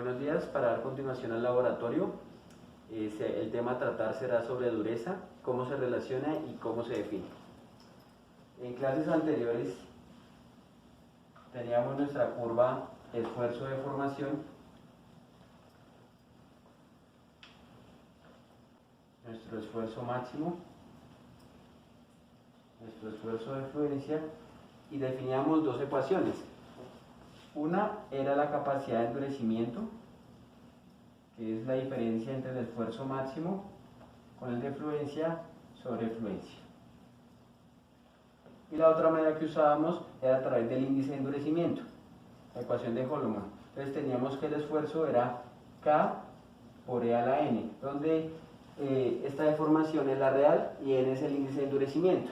Buenos días, para dar continuación al laboratorio, el tema a tratar será sobre dureza, cómo se relaciona y cómo se define. En clases anteriores teníamos nuestra curva esfuerzo de formación, nuestro esfuerzo máximo, nuestro esfuerzo de fluencia y definíamos dos ecuaciones. Una era la capacidad de endurecimiento, que es la diferencia entre el esfuerzo máximo con el de fluencia sobre fluencia. Y la otra manera que usábamos era a través del índice de endurecimiento, la ecuación de Holloman. Entonces teníamos que el esfuerzo era K por E a la N, donde esta deformación es la real y N es el índice de endurecimiento.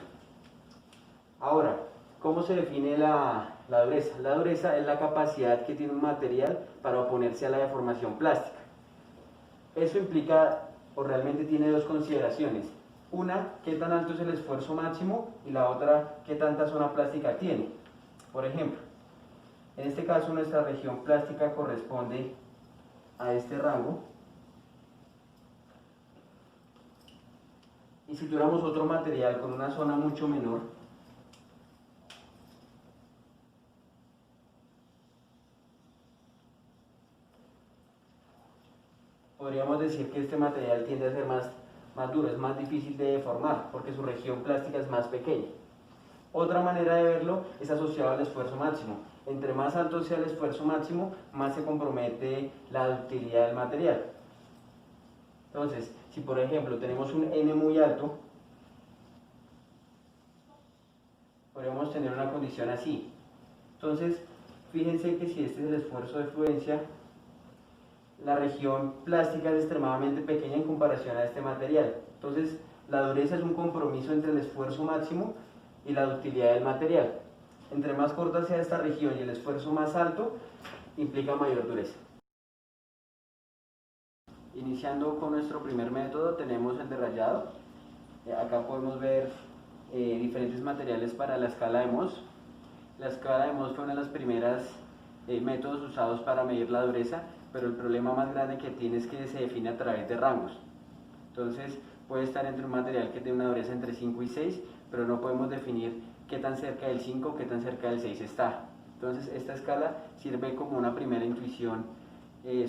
Ahora, ¿cómo se define la dureza? La dureza es la capacidad que tiene un material para oponerse a la deformación plástica. Eso implica, o realmente tiene dos consideraciones. Una, qué tan alto es el esfuerzo máximo, y la otra, qué tanta zona plástica tiene. Por ejemplo, en este caso nuestra región plástica corresponde a este rango. Y si tuviéramos otro material con una zona mucho menor, podríamos decir que este material tiende a ser más duro, es más difícil de deformar, porque su región plástica es más pequeña. Otra manera de verlo es asociado al esfuerzo máximo. Entre más alto sea el esfuerzo máximo, más se compromete la ductilidad del material. Entonces, si por ejemplo tenemos un N muy alto, podríamos tener una condición así. Entonces, fíjense que si este es el esfuerzo de fluencia, la región plástica es extremadamente pequeña en comparación a este material. Entonces, la dureza es un compromiso entre el esfuerzo máximo y la ductilidad del material. Entre más corta sea esta región y el esfuerzo más alto, implica mayor dureza. Iniciando con nuestro primer método, tenemos el de rayado. Acá podemos ver diferentes materiales para la escala de Mohs. La escala de Mohs fue una de las primeras métodos usados para medir la dureza, pero el problema más grande que tiene es que se define a través de rangos. Entonces puede estar entre un material que tiene una dureza entre 5 y 6, pero no podemos definir qué tan cerca del 5 o qué tan cerca del 6 está. Entonces esta escala sirve como una primera intuición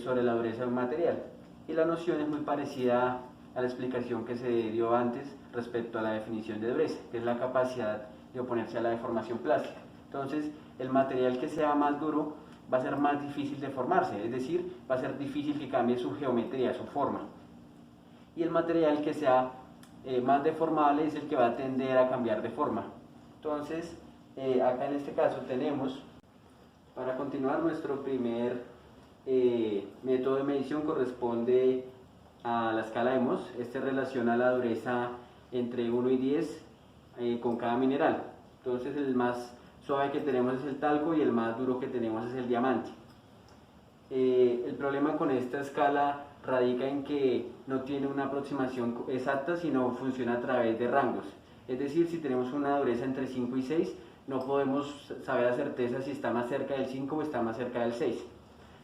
sobre la dureza de un material. Y la noción es muy parecida a la explicación que se dio antes respecto a la definición de dureza, que es la capacidad de oponerse a la deformación plástica. Entonces, el material que sea más duro va a ser más difícil de formarse, es decir, va a ser difícil que cambie su geometría, su forma. Y el material que sea más deformable es el que va a tender a cambiar de forma. Entonces, acá en este caso tenemos, para continuar, nuestro primer método de medición corresponde a la escala de Mohs. Este relaciona la dureza entre 1 y 10 con cada mineral. Entonces, el más suave que tenemos es el talco y el más duro que tenemos es el diamante. El problema con esta escala radica en que no tiene una aproximación exacta, sino funciona a través de rangos. Es decir, si tenemos una dureza entre 5 y 6, no podemos saber a certeza si está más cerca del 5 o está más cerca del 6.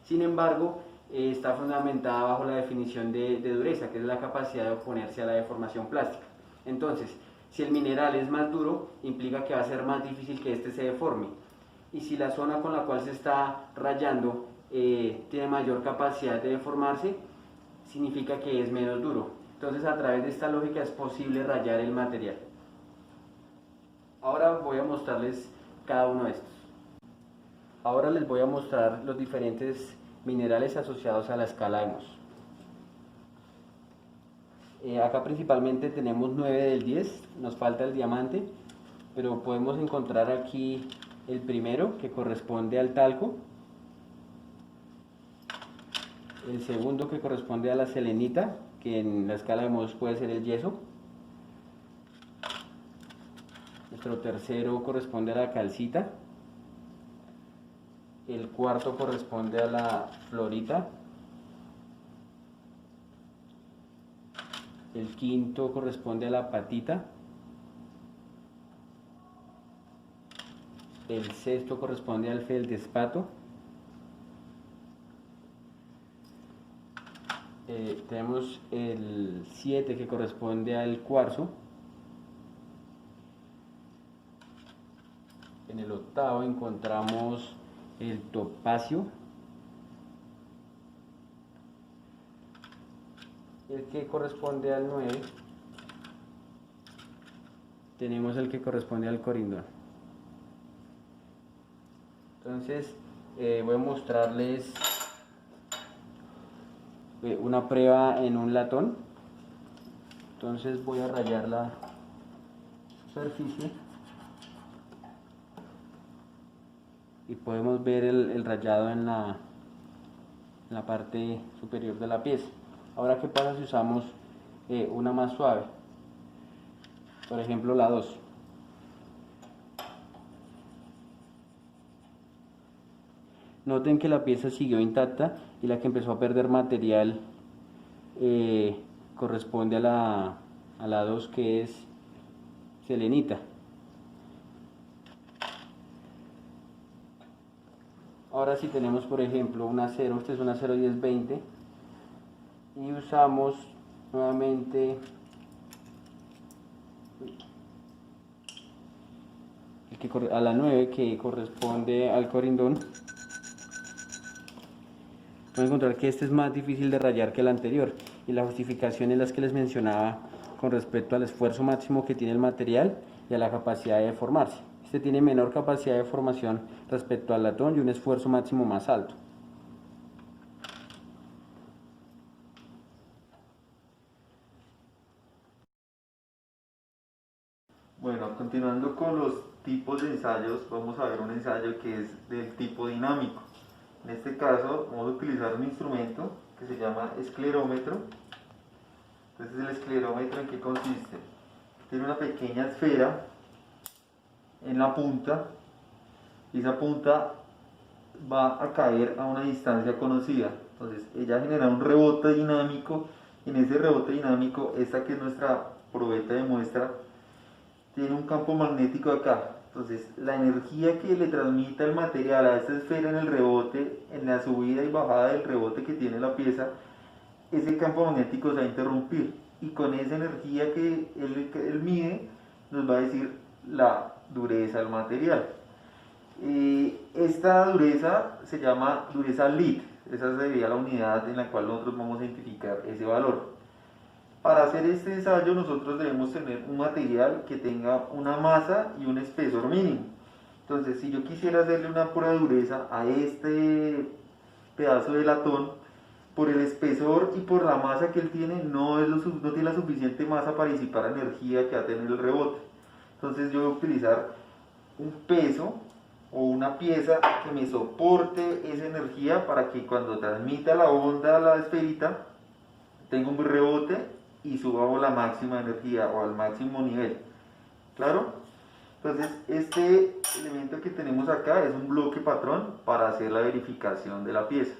Sin embargo, está fundamentada bajo la definición de dureza, que es la capacidad de oponerse a la deformación plástica. Entonces, si el mineral es más duro, implica que va a ser más difícil que este se deforme. Y si la zona con la cual se está rayando tiene mayor capacidad de deformarse, significa que es menos duro. Entonces, a través de esta lógica es posible rayar el material. Ahora voy a mostrarles cada uno de estos. Ahora les voy a mostrar los diferentes minerales asociados a la escala de Mohs. Acá principalmente tenemos 9 del 10, nos falta el diamante, pero podemos encontrar aquí el primero, que corresponde al talco, el segundo, que corresponde a la selenita, que en la escala de Mohs puede ser el yeso, nuestro tercero corresponde a la calcita, el cuarto corresponde a la florita, el quinto corresponde a la patita, el sexto corresponde al feldespato, tenemos el 7 que corresponde al cuarzo. En el octavo encontramos el topacio. El que corresponde al 9 tenemos el que corresponde al corindón. Entonces voy a mostrarles una prueba en un latón. Entonces voy a rayar la superficie y podemos ver el rayado en la parte superior de la pieza. Ahora, ¿qué pasa si usamos una más suave? Por ejemplo, la 2. Noten que la pieza siguió intacta y la que empezó a perder material corresponde a la 2, que es selenita. Ahora si tenemos, por ejemplo, un acero, este es un acero 1020, y usamos nuevamente a la 9, que corresponde al corindón, vamos a encontrar que este es más difícil de rayar que el anterior, y la justificación es la que les mencionaba con respecto al esfuerzo máximo que tiene el material y a la capacidad de deformarse. Este tiene menor capacidad de formación respecto al latón y un esfuerzo máximo más alto. Bueno, continuando con los tipos de ensayos, vamos a ver un ensayo que es del tipo dinámico. En este caso vamos a utilizar un instrumento que se llama esclerómetro. Entonces, el esclerómetro, ¿en qué consiste? Tiene una pequeña esfera en la punta, y esa punta va a caer a una distancia conocida. Entonces ella genera un rebote dinámico, y en ese rebote dinámico, esta que es nuestra probeta de muestra, tiene un campo magnético acá. Entonces la energía que le transmita el material a esta esfera en el rebote, en la subida y bajada del rebote que tiene la pieza, ese campo magnético se va a interrumpir, y con esa energía que él mide nos va a decir la dureza del material. Esta dureza se llama dureza LIT. Esa sería la unidad en la cual nosotros vamos a identificar ese valor. Para hacer este ensayo nosotros debemos tener un material que tenga una masa y un espesor mínimo. Entonces, si yo quisiera hacerle una prueba de dureza a este pedazo de latón, por el espesor y por la masa que él tiene, no tiene la suficiente masa para disipar la energía que va a tener el rebote. Entonces yo voy a utilizar un peso o una pieza que me soporte esa energía, para que cuando transmita la onda a la esferita tenga un rebote y suba a la máxima energía o al máximo nivel. ¿Claro? Entonces este elemento que tenemos acá es un bloque patrón para hacer la verificación de la pieza.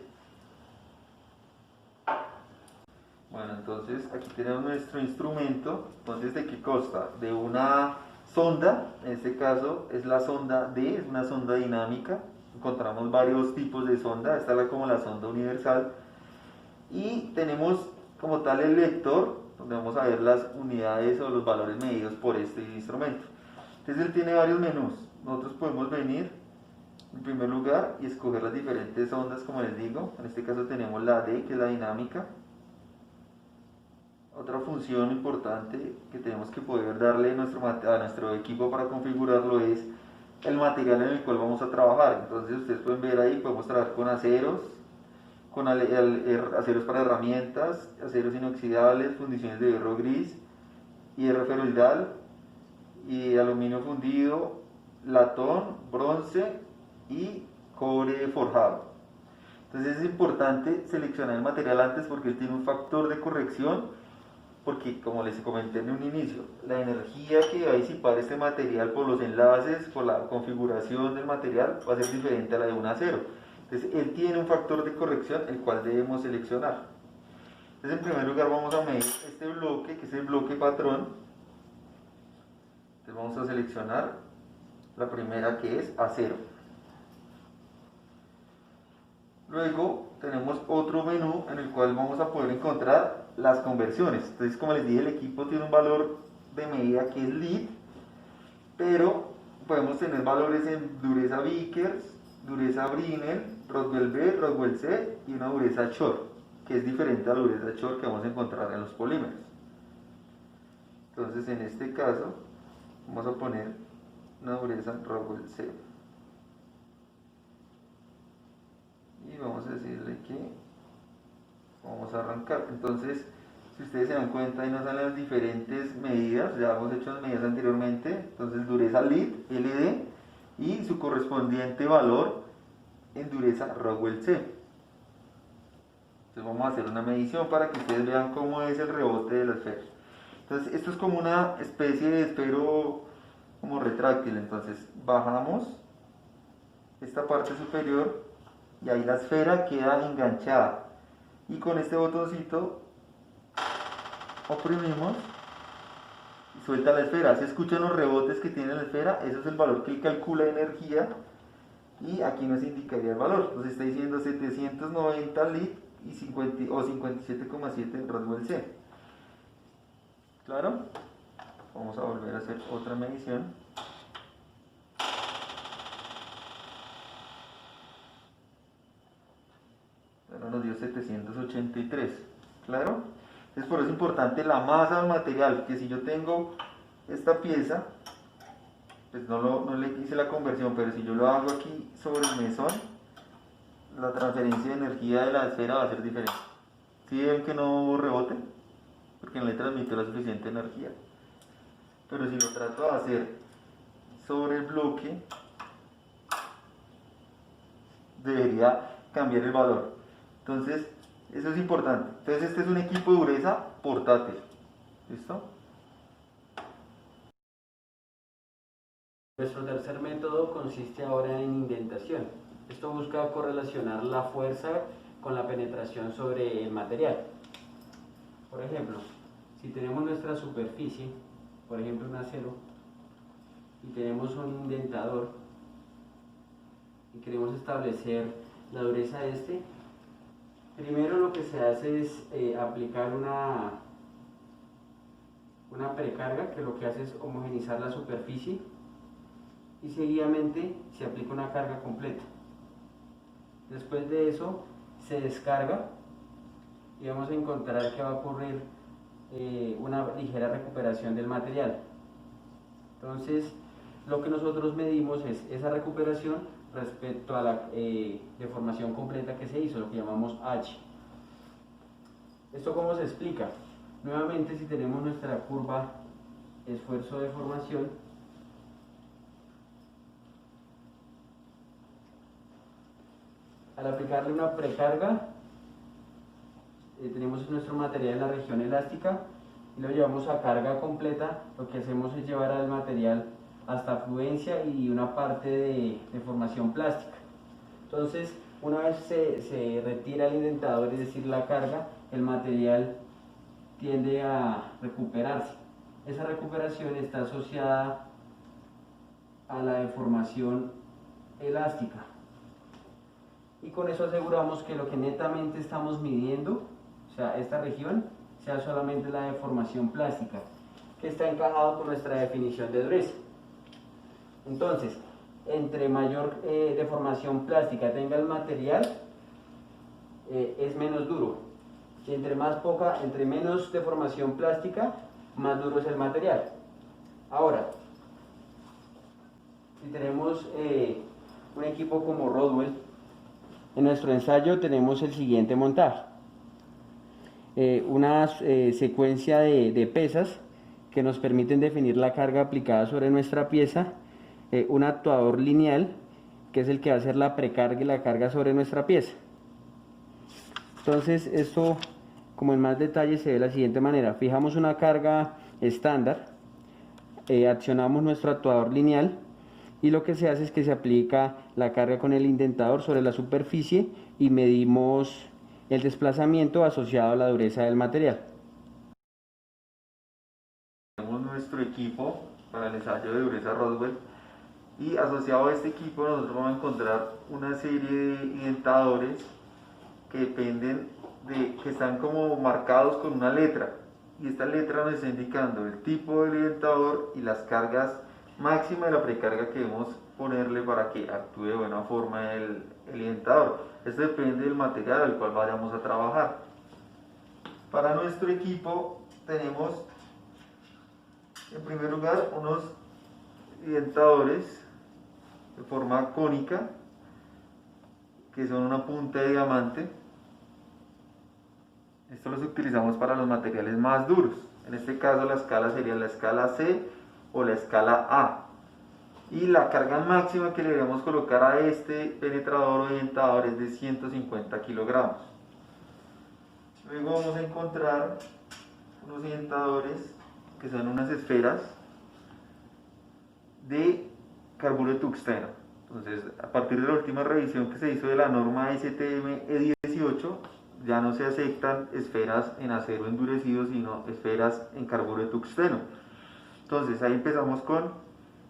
Bueno, entonces aquí tenemos nuestro instrumento. Entonces, ¿de qué consta? De una sonda, en este caso es la sonda D, es una sonda dinámica. Encontramos varios tipos de sonda, esta es como la sonda universal. Y tenemos como tal el lector, donde vamos a ver las unidades o los valores medidos por este instrumento. Entonces él tiene varios menús. Nosotros podemos venir en primer lugar y escoger las diferentes ondas, como les digo. En este caso tenemos la D, que es la dinámica. Otra función importante que tenemos que poder darle a nuestro equipo para configurarlo es el material en el cual vamos a trabajar. Entonces ustedes pueden ver ahí, podemos trabajar con aceros, con aceros para herramientas, aceros inoxidables, fundiciones de hierro gris, hierro ferroidal y aluminio fundido, latón, bronce y cobre forjado. Entonces es importante seleccionar el material antes, porque él tiene un factor de corrección, porque como les comenté en un inicio, la energía que va a disipar este material por los enlaces, por la configuración del material, va a ser diferente a la de un acero. Entonces él tiene un factor de corrección, el cual debemos seleccionar. Entonces en primer lugar vamos a medir este bloque, que es el bloque patrón. Entonces vamos a seleccionar la primera, que es acero. Luego tenemos otro menú en el cual vamos a poder encontrar las conversiones. Entonces, como les dije, el equipo tiene un valor de medida que es lead, pero podemos tener valores en dureza Vickers, dureza Brinell, Rodwell B, Rodwell C y una dureza Shore, que es diferente a la dureza Shore que vamos a encontrar en los polímeros. Entonces, en este caso, vamos a poner una dureza Rodwell C. Y vamos a decirle que vamos a arrancar. Entonces, si ustedes se dan cuenta, ahí nos salen las diferentes medidas, ya hemos hecho las medidas anteriormente. Entonces, dureza lead, LD, y su correspondiente valor en dureza Rodwell C. Entonces, vamos a hacer una medición para que ustedes vean cómo es el rebote de la esfera. Entonces, esto es como una especie de esfero como retráctil. Entonces, bajamos esta parte superior y ahí la esfera queda enganchada. Y con este botoncito oprimimos y suelta la esfera. ¿Se escuchan los rebotes que tiene la esfera? Ese es el valor que él calcula de energía y aquí nos indicaría el valor. Entonces está diciendo 790 lead y 57,7 en Rodwell C. ¿Claro? Vamos a volver a hacer otra medición. Ahora nos dio 783. ¿Claro? Entonces por eso es importante la masa del material, que si yo tengo esta pieza, pues no le hice la conversión, pero si yo lo hago aquí sobre el mesón, la transferencia de energía de la esfera va a ser diferente. ¿Sí ven que no hubo rebote? Porque no le transmitió la suficiente energía. Pero si lo trato de hacer sobre el bloque, debería cambiar el valor. Entonces, eso es importante. Entonces, este es un equipo de dureza portátil. ¿Listo? Nuestro tercer método consiste ahora en indentación. Esto busca correlacionar la fuerza con la penetración sobre el material. Por ejemplo, si tenemos nuestra superficie, por ejemplo un acero, y tenemos un indentador y queremos establecer la dureza de este, primero lo que se hace es aplicar una precarga, que lo que hace es homogenizar la superficie, y seguidamente se aplica una carga completa. Después de eso se descarga y vamos a encontrar que va a ocurrir una ligera recuperación del material. Entonces, lo que nosotros medimos es esa recuperación respecto a la deformación completa que se hizo, lo que llamamos H. ¿Esto cómo se explica? Nuevamente, si tenemos nuestra curva esfuerzo-deformación, al aplicarle una precarga, tenemos nuestro material en la región elástica y lo llevamos a carga completa. Lo que hacemos es llevar al material hasta fluencia y una parte de deformación plástica. Entonces, una vez se retira el indentador, es decir, la carga, el material tiende a recuperarse. Esa recuperación está asociada a la deformación elástica. Y con eso aseguramos que lo que netamente estamos midiendo, o sea, esta región, sea solamente la deformación plástica, que está encajado con nuestra definición de dureza. Entonces, entre mayor deformación plástica tenga el material, es menos duro. Y entre menos deformación plástica, más duro es el material. Ahora, si tenemos un equipo como Rodwell, en nuestro ensayo tenemos el siguiente montaje. Una secuencia de pesas que nos permiten definir la carga aplicada sobre nuestra pieza, un actuador lineal, que es el que va a hacer la precarga y la carga sobre nuestra pieza. Entonces, esto, como en más detalle, se ve de la siguiente manera. Fijamos una carga estándar, accionamos nuestro actuador lineal, y lo que se hace es que se aplica la carga con el indentador sobre la superficie y medimos el desplazamiento asociado a la dureza del material. Tenemos nuestro equipo para el ensayo de dureza Rodwell. Y asociado a este equipo nosotros vamos a encontrar una serie de identadores que dependen que están como marcados con una letra, y esta letra nos está indicando el tipo del identador y las cargas máximas de la precarga que debemos ponerle para que actúe de buena forma el identador. Esto depende del material al cual vayamos a trabajar. Para nuestro equipo tenemos en primer lugar unos identadores de forma cónica que son una punta de diamante. Estos los utilizamos para los materiales más duros. En este caso la escala sería la escala C o la escala A. Y la carga máxima que le debemos colocar a este penetrador o identador es de 150 kilogramos. Luego vamos a encontrar unos identadores que son unas esferas de carburo de tungsteno. Entonces, a partir de la última revisión que se hizo de la norma STM E18, ya no se aceptan esferas en acero endurecido, sino esferas en carburo de tungsteno. Entonces, ahí empezamos con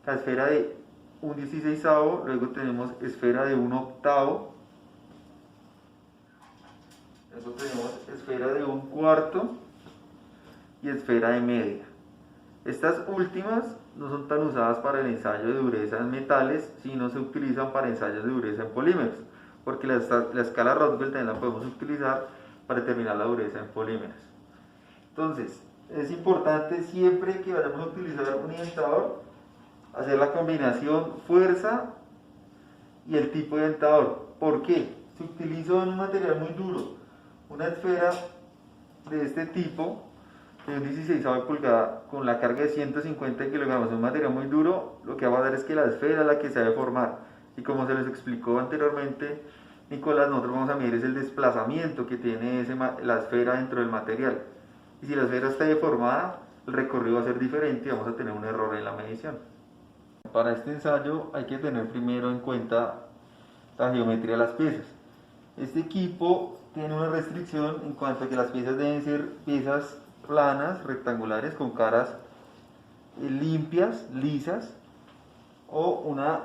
la esfera de 1/16, luego tenemos esfera de 1/8, luego tenemos esfera de 1/4 y esfera de media. Estas últimas no son tan usadas para el ensayo de dureza en metales, sino se utilizan para ensayos de dureza en polímeros, porque la escala Rockwell también la podemos utilizar para determinar la dureza en polímeros. Entonces, es importante siempre que vayamos a utilizar un identador, hacer la combinación fuerza y el tipo de identador. ¿Por qué? Si utilizo en un material muy duro una esfera de este tipo, de un 16 de pulgada, con la carga de 150 kilogramos, un material muy duro, lo que va a dar es que la esfera es la que se va a deformar. Y como se les explicó anteriormente, Nicolás, nosotros vamos a medir es el desplazamiento que tiene la esfera dentro del material. Y si la esfera está deformada, el recorrido va a ser diferente y vamos a tener un error en la medición. Para este ensayo hay que tener primero en cuenta la geometría de las piezas. Este equipo tiene una restricción en cuanto a que las piezas deben ser piezas planas, rectangulares, con caras limpias, lisas, o una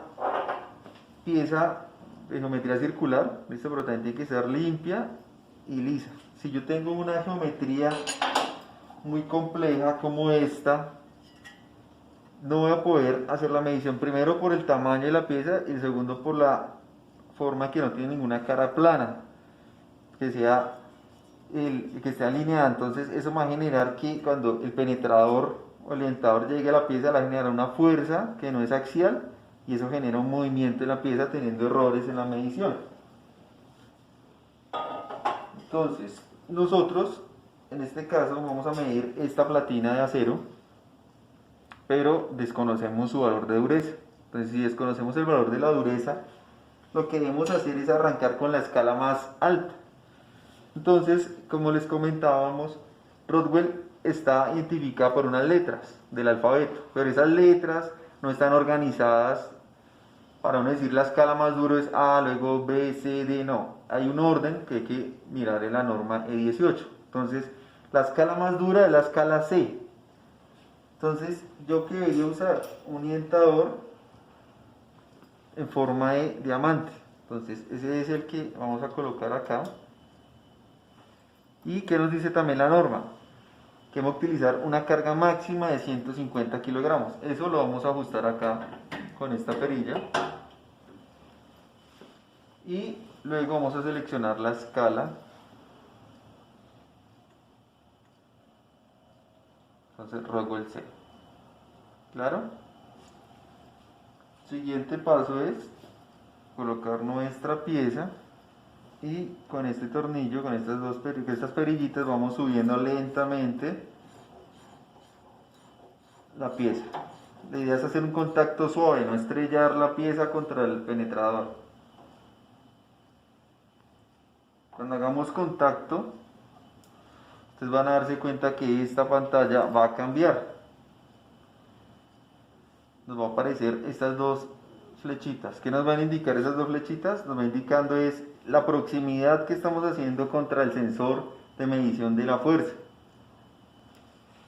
pieza de geometría circular, ¿listo? Pero también tiene que ser limpia y lisa. Si yo tengo una geometría muy compleja como esta, no voy a poder hacer la medición, primero por el tamaño de la pieza y el segundo por la forma que no tiene ninguna cara plana, que sea que esté alineada. Entonces eso va a generar que cuando el penetrador o el identador llegue a la pieza, va a generar una fuerza que no es axial, y eso genera un movimiento en la pieza teniendo errores en la medición. Entonces nosotros en este caso vamos a medir esta platina de acero, pero desconocemos su valor de dureza. Entonces, si desconocemos el valor de la dureza, lo que debemos hacer es arrancar con la escala más alta. Entonces, como les comentábamos, Rockwell está identificada por unas letras del alfabeto, pero esas letras no están organizadas para uno decir la escala más duro es A, luego B, C, D, no. Hay un orden que hay que mirar en la norma E18. Entonces, la escala más dura es la escala C. Entonces, yo que debería usar un identador en forma de diamante. Entonces, ese es el que vamos a colocar acá. ¿Y qué nos dice también la norma? Que vamos a utilizar una carga máxima de 150 kilogramos. Eso lo vamos a ajustar acá con esta perilla. Y luego vamos a seleccionar la escala. Entonces, Rockwell C. ¿Claro? Siguiente paso es colocar nuestra pieza y con este tornillo, con estas perillitas, vamos subiendo lentamente la pieza. La idea es hacer un contacto suave, no estrellar la pieza contra el penetrador. Cuando hagamos contacto, ustedes van a darse cuenta que esta pantalla va a cambiar. Nos va a aparecer estas dos flechitas. ¿Qué nos van a indicar esas dos flechitas? Nos va indicando es la proximidad que estamos haciendo contra el sensor de medición de la fuerza.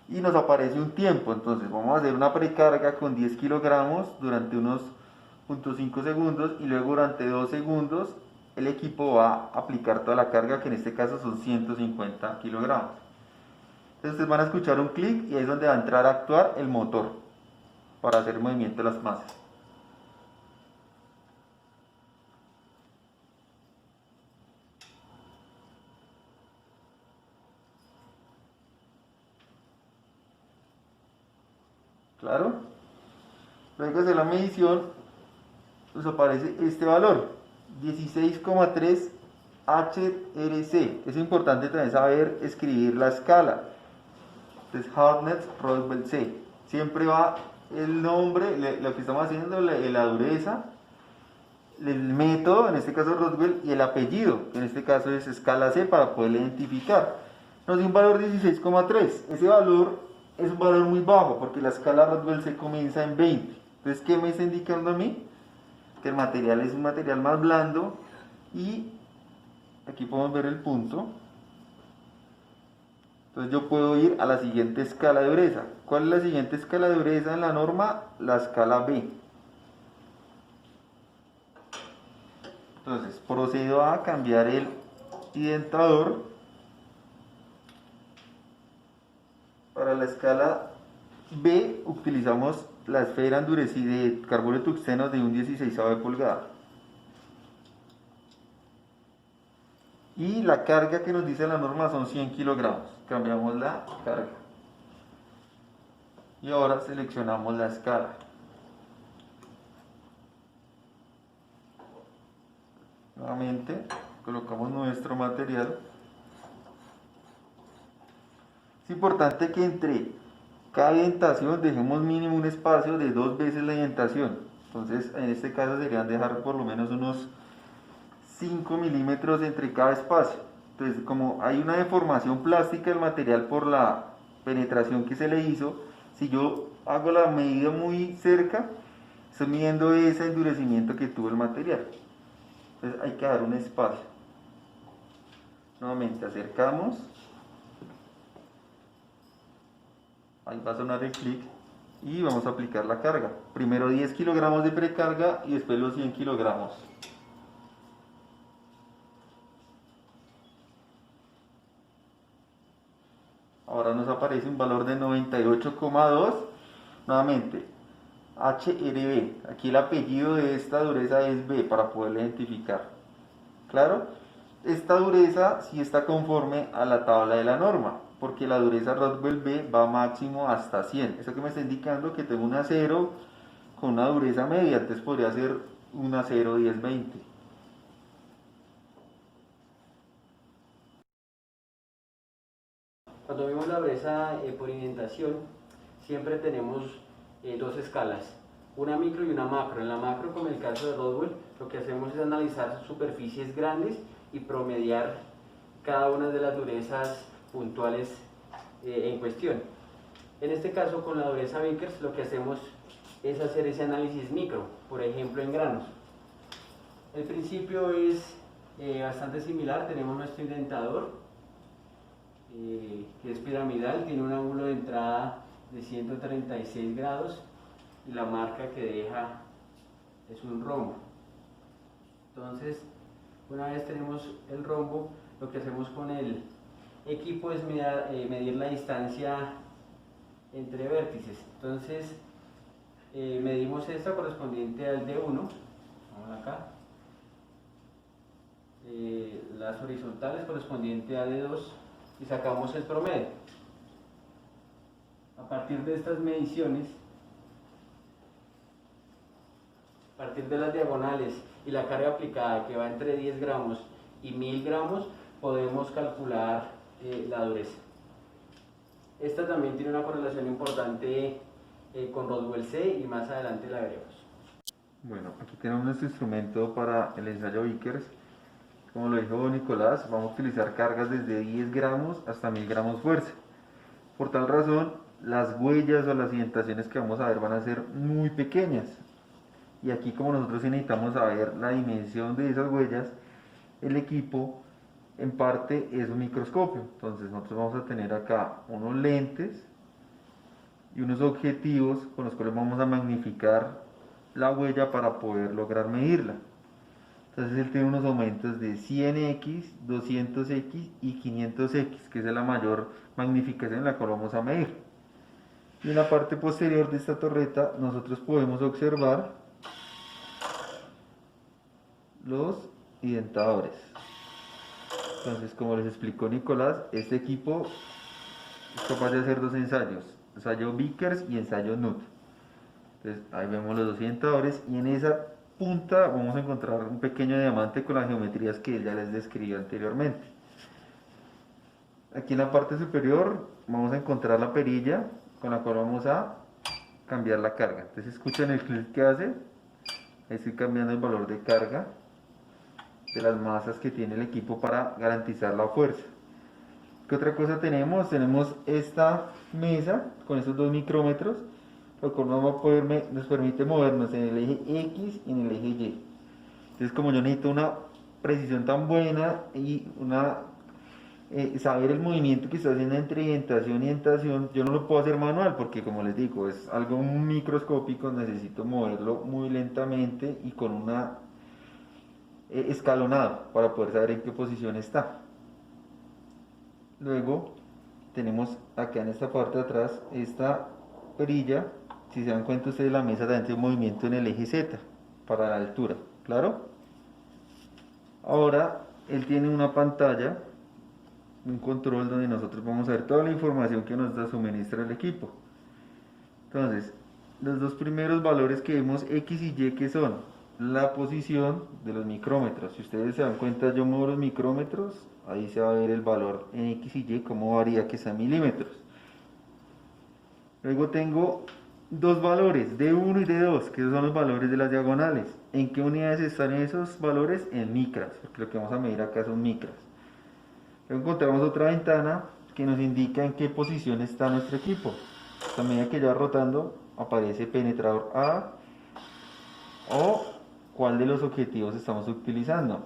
Y nos aparece un tiempo. Entonces vamos a hacer una precarga con 10 kilogramos durante unos 0.5 segundos y luego durante 2 segundos el equipo va a aplicar toda la carga, que en este caso son 150 kilogramos. Entonces ustedes van a escuchar un clic y ahí es donde va a entrar a actuar el motor para hacer el movimiento de las masas. ¿Claro? Luego de hacer la medición, nos aparece este valor, 16,3 HRC. Es importante también saber escribir la escala. Entonces, Hartnett-Roswell C. Siempre va el nombre, lo que estamos haciendo, la dureza, el método, en este caso Roswell, y el apellido, que en este caso es escala C, para poder identificar. Nos dio un valor 16,3. Ese valor es un valor muy bajo, porque la escala Roswell C comienza en 20. Entonces, ¿qué me está indicando a mí? Que el material es un material más blando, y aquí podemos ver el punto. Entonces yo puedo ir a la siguiente escala de dureza. ¿Cuál es la siguiente escala de dureza en la norma? La escala B. Entonces procedo a cambiar el identador para la escala B. Utilizamos la esfera endurecida de carbono de tungsteno de un 16avo de pulgada. Y la carga que nos dice la norma son 100 kilogramos. Cambiamos la carga. Y ahora seleccionamos la escala. Nuevamente colocamos nuestro material. Es importante que entre cada indentación dejemos mínimo un espacio de 2 veces la indentación. Entonces en este caso serían dejar por lo menos unos 5 milímetros entre cada espacio. Entonces, como hay una deformación plástica del material por la penetración que se le hizo, si yo hago la medida muy cerca, estoy midiendo ese endurecimiento que tuvo el material. Entonces hay que dar un espacio. Nuevamente acercamos. Ahí va a sonar el clic y vamos a aplicar la carga. Primero 10 kilogramos de precarga y después los 100 kilogramos. Ahora nos aparece un valor de 98,2. Nuevamente, HRB. Aquí el apellido de esta dureza es B para poderla identificar. ¿Claro? Esta dureza sí está conforme a la tabla de la norma, porque la dureza Roswell B va máximo hasta 100. Eso que me está indicando que tengo un acero con una dureza media, entonces podría ser un acero 1020. Cuando vemos la dureza por indentación, siempre tenemos dos escalas, una micro y una macro. En la macro, como en el caso de Roswell, lo que hacemos es analizar superficies grandes y promediar cada una de las durezas puntuales en cuestión. En este caso, con la dureza Vickers, lo que hacemos es hacer ese análisis micro, por ejemplo en granos. El principio es bastante similar. Tenemos nuestro indentador, que es piramidal, tiene un ángulo de entrada de 136 grados y la marca que deja es un rombo. Entonces, una vez tenemos el rombo, lo que hacemos con el equipo es medir la distancia entre vértices. Entonces, medimos esta correspondiente al D1, vamos acá, las horizontales correspondiente a D2, y sacamos el promedio. A partir de estas mediciones, a partir de las diagonales y la carga aplicada, que va entre 10 gramos y 1000 gramos, podemos calcular la dureza. Esta también tiene una correlación importante con Roswell C y más adelante la veremos. Bueno, aquí tenemos nuestro instrumento para el ensayo Vickers. Como lo dijo Nicolás, vamos a utilizar cargas desde 10 gramos hasta 1000 gramos fuerza. Por tal razón, las huellas o las indentaciones que vamos a ver van a ser muy pequeñas. Y aquí, como nosotros necesitamos saber la dimensión de esas huellas, el equipo en parte es un microscopio. Entonces nosotros vamos a tener acá unos lentes y unos objetivos con los cuales vamos a magnificar la huella para poder lograr medirla. Entonces él tiene unos aumentos de 100x, 200x y 500x, que es la mayor magnificación en la cual vamos a medir. Y en la parte posterior de esta torreta nosotros podemos observar los identadores. Entonces, como les explicó Nicolás, este equipo es capaz de hacer dos ensayos, ensayo Vickers y ensayo Nutt. Entonces ahí vemos los dos identadores y en esa punta vamos a encontrar un pequeño diamante con las geometrías que él ya les describió anteriormente. Aquí en la parte superior vamos a encontrar la perilla con la cual vamos a cambiar la carga. Entonces escuchen el clic que hace. Ahí estoy cambiando el valor de carga de las masas que tiene el equipo para garantizar la fuerza. ¿Qué otra cosa tenemos? Tenemos esta mesa con estos dos micrómetros, lo cual nos permite movernos en el eje X y en el eje Y. Entonces, como yo necesito una precisión tan buena y saber el movimiento que está haciendo entre indentación y indentación, yo no lo puedo hacer manual porque, como les digo, es algo microscópico, necesito moverlo muy lentamente y con una escalonado para poder saber en qué posición está. Luego tenemos acá en esta parte de atrás esta perilla. Si se dan cuenta ustedes, la mesa también tiene un movimiento en el eje Z para la altura, ¿claro? Ahora él tiene una pantalla, un control donde nosotros vamos a ver toda la información que nos suministra el equipo. Entonces, los dos primeros valores que vemos, X y Y, que son la posición de los micrómetros. Si ustedes se dan cuenta, yo muevo los micrómetros, ahí se va a ver el valor en X y Y, cómo varía, que sea en milímetros. Luego tengo dos valores, D1 y D2, que son los valores de las diagonales. ¿En qué unidades están esos valores? En micras, porque lo que vamos a medir acá son micras. Luego encontramos otra ventana que nos indica en qué posición está nuestro equipo. A medida que ya va rotando, aparece penetrador A o cuál de los objetivos estamos utilizando.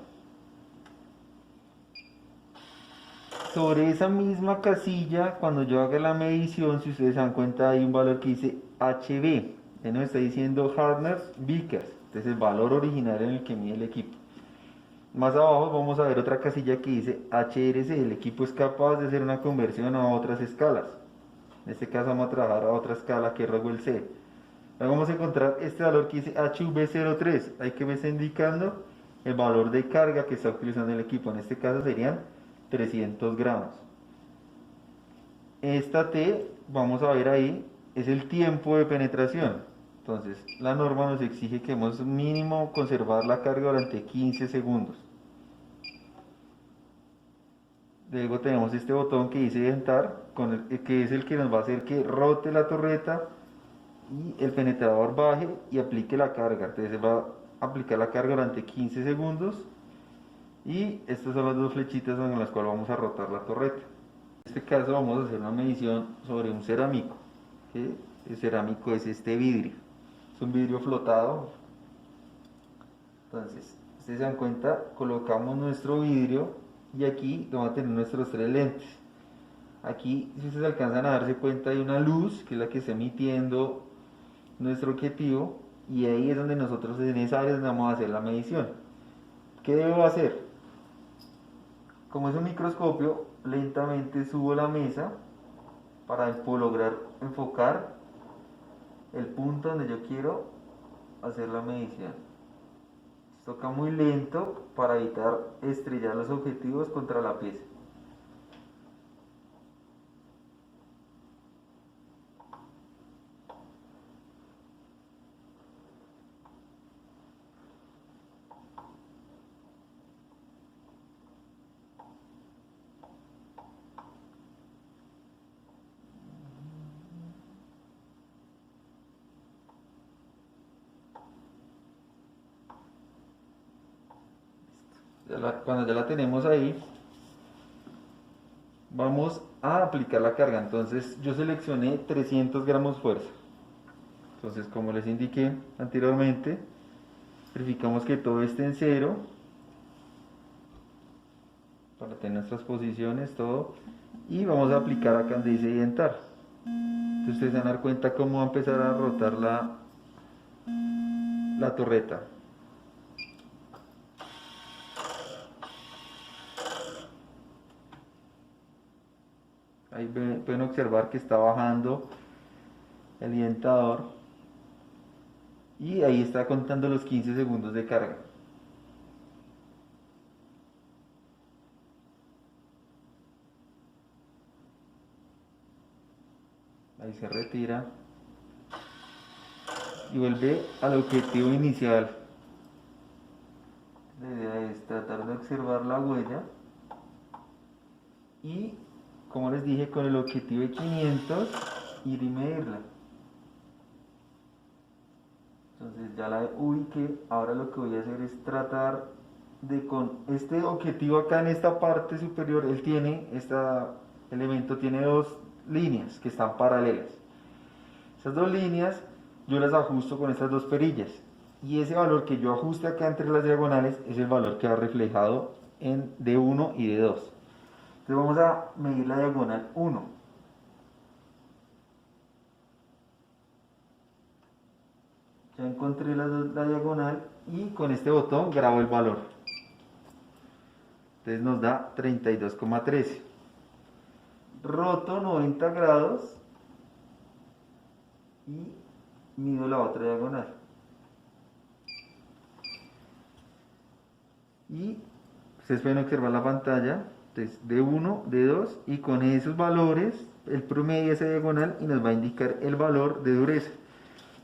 Sobre esa misma casilla, cuando yo haga la medición, si ustedes se dan cuenta, hay un valor que dice HB. Él nos está diciendo Hartnett Vickers. Este es el valor original en el que mide el equipo. Más abajo vamos a ver otra casilla que dice HRC. El equipo es capaz de hacer una conversión a otras escalas. En este caso vamos a trabajar a otra escala que es Rockwell C. Luego vamos a encontrar este valor que dice HV03. Ahí que me está indicando el valor de carga que está utilizando el equipo. En este caso serían 300 gramos. Esta T, vamos a ver ahí, es el tiempo de penetración. Entonces, la norma nos exige que hemos mínimo conservar la carga durante 15 segundos. Luego tenemos este botón que dice identar, que es el que nos va a hacer que rote la torreta y el penetrador baje y aplique la carga. Entonces va a aplicar la carga durante 15 segundos y estas son las dos flechitas en las cuales vamos a rotar la torreta. En este caso vamos a hacer una medición sobre un cerámico. ¿Sí? El cerámico es este vidrio, es un vidrio flotado. Entonces, ustedes se dan cuenta, colocamos nuestro vidrio y aquí vamos a tener nuestros tres lentes. Aquí, si ustedes alcanzan a darse cuenta, hay una luz que es la que está emitiendo nuestro objetivo y ahí es donde nosotros, en esa área, donde vamos a hacer la medición. ¿Qué debo hacer? Como es un microscopio, lentamente subo la mesa para lograr enfocar el punto donde yo quiero hacer la medición. Toca muy lento para evitar estrellar los objetivos contra la pieza. Cuando ya la tenemos ahí, vamos a aplicar la carga. Entonces yo seleccioné 300 gramos fuerza. Entonces, como les indiqué anteriormente, verificamos que todo esté en cero para tener nuestras posiciones, todo, y vamos a aplicar acá donde dice identar. Entonces ustedes se van a dar cuenta cómo va a empezar a rotar la torreta. Ahí pueden observar que está bajando el orientador y ahí está contando los 15 segundos de carga. Ahí se retira y vuelve al objetivo inicial. La idea es tratar de observar la huella y, como les dije, con el objetivo de 500 ir y medirla. Entonces ya la ubiqué. Ahora lo que voy a hacer es tratar de, con este objetivo acá en esta parte superior, él tiene, este elemento tiene dos líneas que están paralelas. Esas dos líneas yo las ajusto con estas dos perillas y ese valor que yo ajuste acá entre las diagonales es el valor que va reflejado en D1 y D2. Entonces vamos a medir la diagonal 1. Ya encontré la diagonal y con este botón grabo el valor. Entonces nos da 32,13. Roto 90 grados y mido la otra diagonal. Y ustedes pueden observar la pantalla, entonces D1, D2 y con esos valores el promedio de esa diagonal y nos va a indicar el valor de dureza.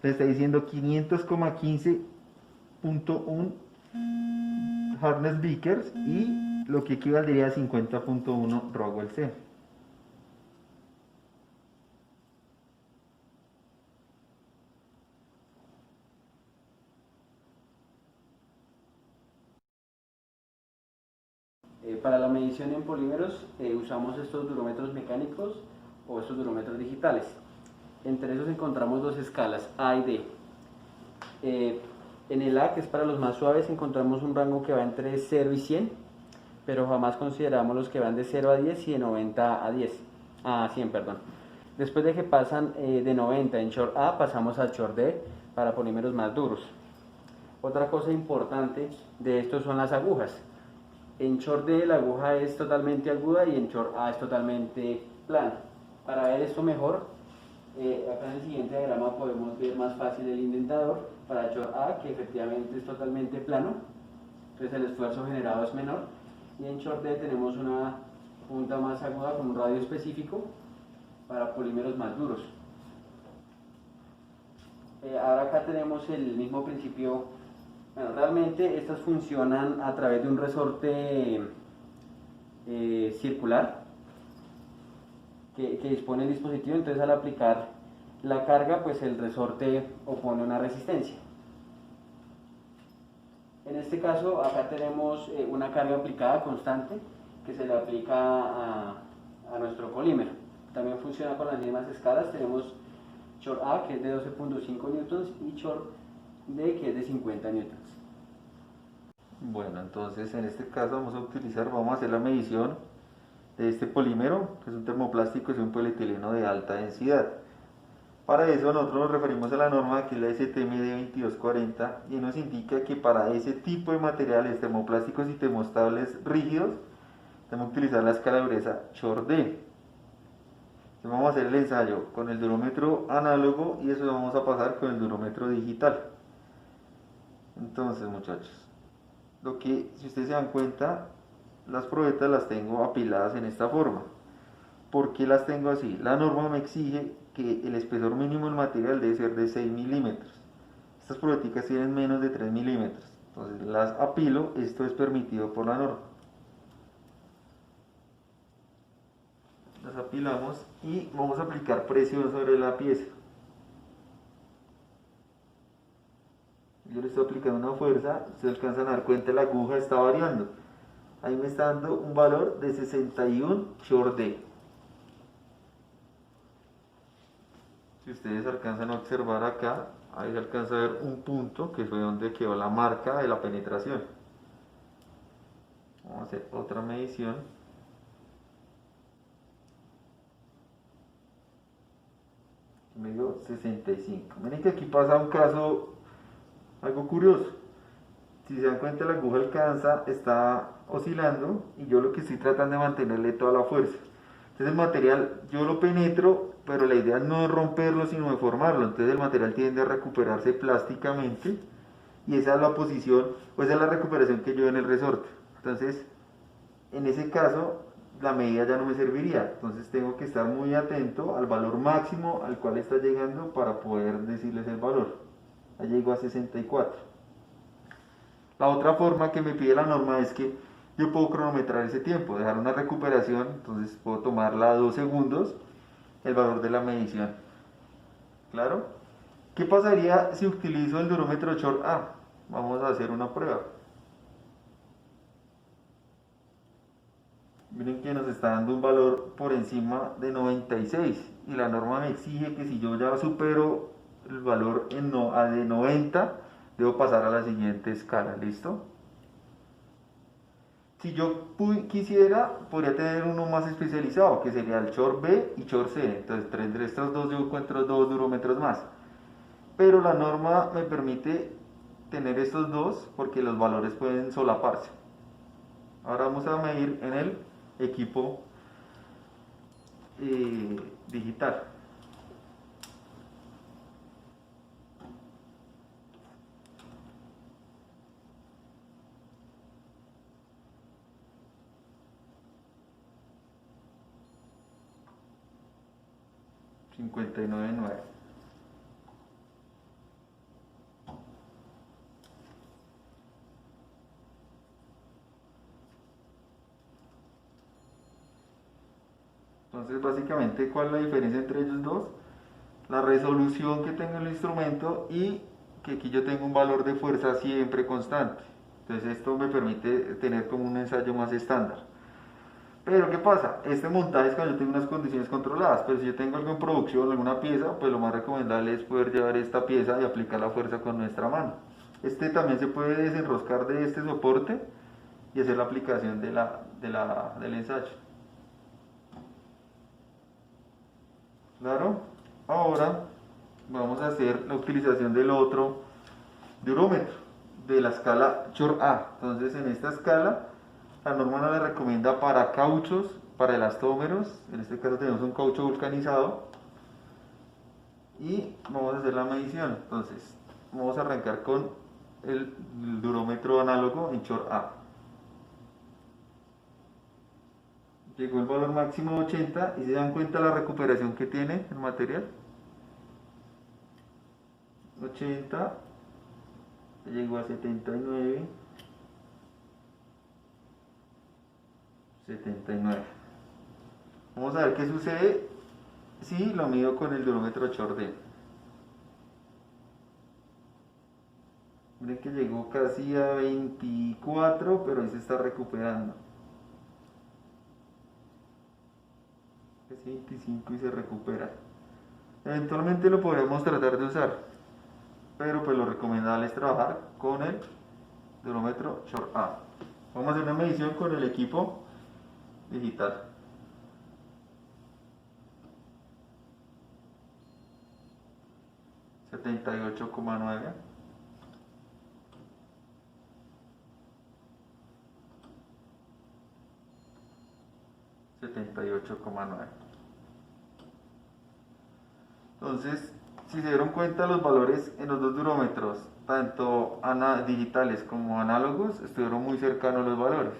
Le está diciendo 500,15.1 hardness Vickers y lo que equivaldría a 50.1 Rockwell C. Para la medición en polímeros usamos estos durómetros mecánicos o estos durómetros digitales. Entre esos encontramos dos escalas, A y D. En el A, que es para los más suaves, encontramos un rango que va entre 0 y 100, pero jamás consideramos los que van de 0 a 10 y de 90 a 100, perdón. Después de que pasan de 90 en short A, pasamos a short D para polímeros más duros. Otra cosa importante de estos son las agujas. En short D la aguja es totalmente aguda y en short A es totalmente plana. Para ver esto mejor, acá en el siguiente diagrama podemos ver más fácil el indentador para short A, que efectivamente es totalmente plano, entonces el esfuerzo generado es menor, y en short D tenemos una punta más aguda con un radio específico para polímeros más duros. Ahora acá tenemos el mismo principio. Bueno, realmente estas funcionan a través de un resorte circular que dispone el dispositivo. Entonces al aplicar la carga, pues el resorte opone una resistencia. En este caso acá tenemos una carga aplicada constante que se le aplica a nuestro polímero. También funciona con las mismas escalas. Tenemos short A, que es de 12.5 newtons, y short D, que es de 50 newtons. Bueno, entonces en este caso vamos a hacer la medición de este polímero, que es un termoplástico, es un polietileno de alta densidad. Para eso nosotros nos referimos a la norma que es la STM 2240 y nos indica que para ese tipo de materiales termoplásticos y termoestables rígidos tenemos que utilizar la escala de dureza short D. Entonces vamos a hacer el ensayo con el durómetro análogo y eso lo vamos a pasar con el durómetro digital. Entonces, muchachos, si ustedes se dan cuenta, las probetas las tengo apiladas en esta forma. ¿Por qué las tengo así? La norma me exige que el espesor mínimo del material debe ser de 6 milímetros. Estas probeticas tienen menos de 3 milímetros. Entonces las apilo, esto es permitido por la norma. Las apilamos y vamos a aplicar presión sobre la pieza. Yo le estoy aplicando una fuerza, ustedes alcanzan a dar cuenta, la aguja está variando. Ahí me está dando un valor de 61 short D. Si ustedes alcanzan a observar acá, ahí se alcanza a ver un punto que fue donde quedó la marca de la penetración. Vamos a hacer otra medición. Me dio 65. Miren que aquí pasa un caso Algo curioso, si se dan cuenta la aguja alcanza, está oscilando y yo lo que estoy tratando de mantenerle toda la fuerza. Entonces el material yo lo penetro, pero la idea no es romperlo sino deformarlo. Entonces el material tiende a recuperarse plásticamente y esa es la posición, o esa es la recuperación que yo doy en el resorte. Entonces en ese caso la medida ya no me serviría, entonces tengo que estar muy atento al valor máximo al cual está llegando para poder decirles el valor. Ya llegó a 64. La otra forma que me pide la norma es que yo puedo cronometrar ese tiempo, dejar una recuperación, entonces puedo tomarla a 2 segundos, el valor de la medición. ¿Claro? ¿Qué pasaría si utilizo el durómetro Short A? Vamos a hacer una prueba. Miren que nos está dando un valor por encima de 96 y la norma me exige que si yo ya supero el valor de 90, debo pasar a la siguiente escala. ¿Listo? Si yo quisiera, podría tener uno más especializado, que sería el Short B y Short C. Entonces, entre estos dos yo encuentro 2 durómetros más. Pero la norma me permite tener estos dos porque los valores pueden solaparse. Ahora vamos a medir en el equipo digital. $59.9. Entonces básicamente, ¿cuál es la diferencia entre ellos dos? La resolución que tengo en el instrumento y que aquí yo tengo un valor de fuerza siempre constante. Entonces esto me permite tener como un ensayo más estándar. Pero ¿qué pasa? Este montaje es cuando yo tengo unas condiciones controladas, pero si yo tengo algo en producción, alguna pieza, pues lo más recomendable es poder llevar esta pieza y aplicar la fuerza con nuestra mano. Este también se puede desenroscar de este soporte y hacer la aplicación del ensayo. Claro, ahora vamos a hacer la utilización del otro durómetro, de la escala Short A. Entonces en esta escala la norma nos la recomienda para cauchos, para elastómeros, en este caso tenemos un caucho vulcanizado y vamos a hacer la medición. Entonces vamos a arrancar con el durómetro análogo en Short A. Llegó el valor máximo de 80 y se dan cuenta la recuperación que tiene el material. 80, llegó a 79, 79. Vamos a ver qué sucede si lo mido con el durómetro Short D. Miren que llegó casi a 24, pero ahí se está recuperando. 25 y se recupera. Eventualmente lo podremos tratar de usar, pero pues lo recomendable es trabajar con el durómetro Short A. Vamos a hacer una medición con el equipo digital. $78.9. $78.9. Entonces, si se dieron cuenta, los valores en los dos durómetros, tanto digitales como análogos, estuvieron muy cercanos los valores.